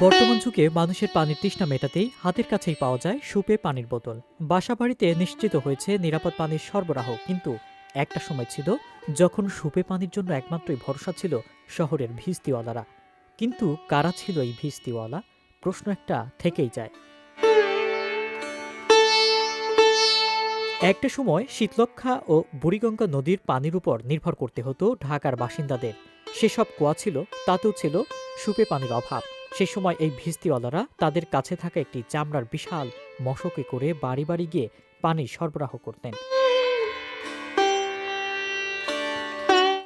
বর্তমান যুগে মানুষের পানির তৃষ্ণা মেটাতেই হাতের কাছেই পাওয়া যায় সুপে পানির বোতল। বাসাবাড়িতে নিশ্চিত হয়েছে নিরাপদ পানির সরবরাহ, কিন্তু একটা সময় ছিল যখন সুপে পানির জন্য একমাত্রই ভরসা ছিল শহরের ভিস্তিওয়ালারা। কিন্তু কারা ছিল এই ভিস্তিওয়ালা? প্রশ্ন একটা থেকেই যায়। একটা সময় শীতলক্ষ্যা ও বুড়িগঙ্গা নদীর পানির উপর নির্ভর করতে হতো ঢাকার বাসিন্দাদের। সেসব কুয়া ছিল, তাতেও ছিল সুপে পানির অভাব। সে সময় এই ভিস্তিওয়ালারা তাদের কাছে থাকা একটি চামড়ার বিশাল মশকে করে বাড়ি বাড়ি গিয়ে পানি সরবরাহ করতেন।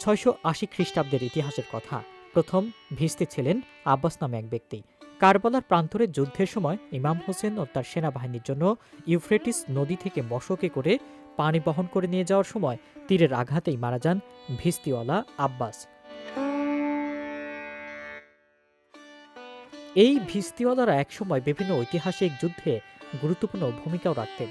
680 খ্রিস্টাব্দের ইতিহাসের কথা। প্রথম ভিস্তি ছিলেন আব্বাস নামে এক ব্যক্তি। কারবালার প্রান্তরে যুদ্ধের সময় ইমাম হোসেন ও তার সেনাবাহিনীর জন্য ইউফ্রেটিস নদী থেকে মশকে করে পানি বহন করে নিয়ে যাওয়ার সময় তীরের আঘাতেই মারা যান ভিস্তিওয়ালা আব্বাস। এই ভিস্তিওয়ালারা একসময় বিভিন্ন ঐতিহাসিক যুদ্ধে গুরুত্বপূর্ণ ভূমিকাও রাখতেন।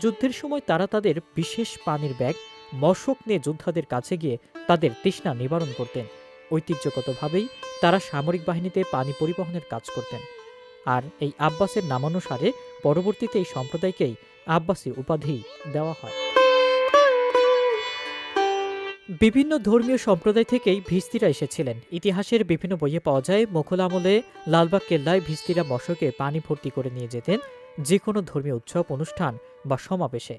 যুদ্ধের সময় তারা তাদের বিশেষ পানির ব্যাগ মশক নিয়ে যোদ্ধাদের কাছে গিয়ে তাদের তৃষ্ণা নিবারণ করতেন। ঐতিহ্যগতভাবেই তারা সামরিক বাহিনীতে পানি পরিবহনের কাজ করতেন। আর এই আব্বাসের নামানুসারে পরবর্তীতে এই সম্প্রদায়কেই আব্বাসী উপাধি দেওয়া হয়। বিভিন্ন ধর্মীয় সম্প্রদায় থেকেই ভিস্তিরা এসেছিলেন। ইতিহাসের বিভিন্ন বইয়ে পাওয়া যায় মুঘল আমলে লালবাগ কেল্লায় ভিস্তিরা মশকে পানি ভর্তি করে নিয়ে যেতেন যে কোনো ধর্মীয় উৎসব, অনুষ্ঠান বা সমাবেশে।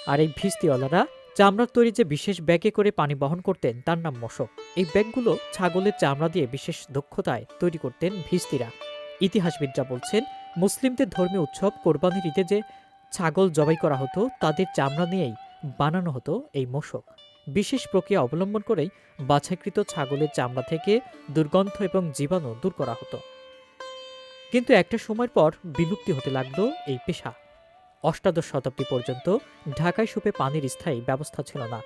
আর এই ভিস্তিওয়ালারা চামড়ার তৈরি যে বিশেষ ব্যাগে করে পানি বহন করতেন তার নাম মশক। এই ব্যাগগুলো ছাগলের চামড়া দিয়ে বিশেষ দক্ষতায় তৈরি করতেন ভিস্তিরা। ইতিহাসবিদরা বলছেন, মুসলিমদের ধর্মীয় উৎসব কোরবানির ঈদে যে ছাগল জবাই করা হতো তাদের চামড়া নিয়েই বানানো হতো এই মশক। বিশেষ প্রক্রিয়া অবলম্বন করেই বাছাইকৃত ছাগলের চামড়া থেকে দুর্গন্ধ এবং জীবাণু দূর করা হতো। কিন্তু একটা সময়ের পর বিলুপ্তি হতে লাগলো এই পেশা। অষ্টাদশ শতাব্দী পর্যন্ত ঢাকায় সুপে পানির স্থায়ী ব্যবস্থা ছিল না।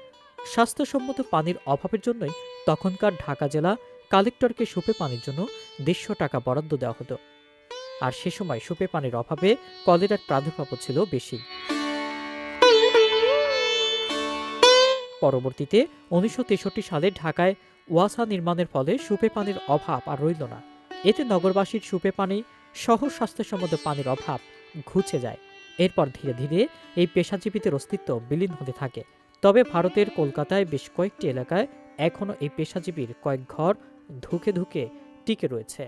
স্বাস্থ্যসম্মত পানির অভাবের জন্যই তখনকার ঢাকা জেলা কালেক্টরকে সুপে পানির জন্য 150 টাকা বরাদ্দ দেওয়া হতো। আর সে সময় সুপে পানির অভাবে কলেরার প্রাদুর্ভাবও ছিল বেশি। পরবর্তীতে 1963 সালে ঢাকায় ওয়াসা নির্মাণের ফলে সুপে পানির অভাব আর রইল না। এতে নগরবাসীর সুপে পানি সহ স্বাস্থ্যসম্মত পানির অভাব ঘুচে যায়। এরপর ধীরে ধীরে এই পেশাজীবীদের অস্তিত্ব বিলীন হতে থাকে। তবে ভারতের কলকাতায় বেশ কয়েকটি এলাকায় এখনও এই পেশাজীবীর কয়েক ঘর ধুকে ধুকে টিকে রয়েছে।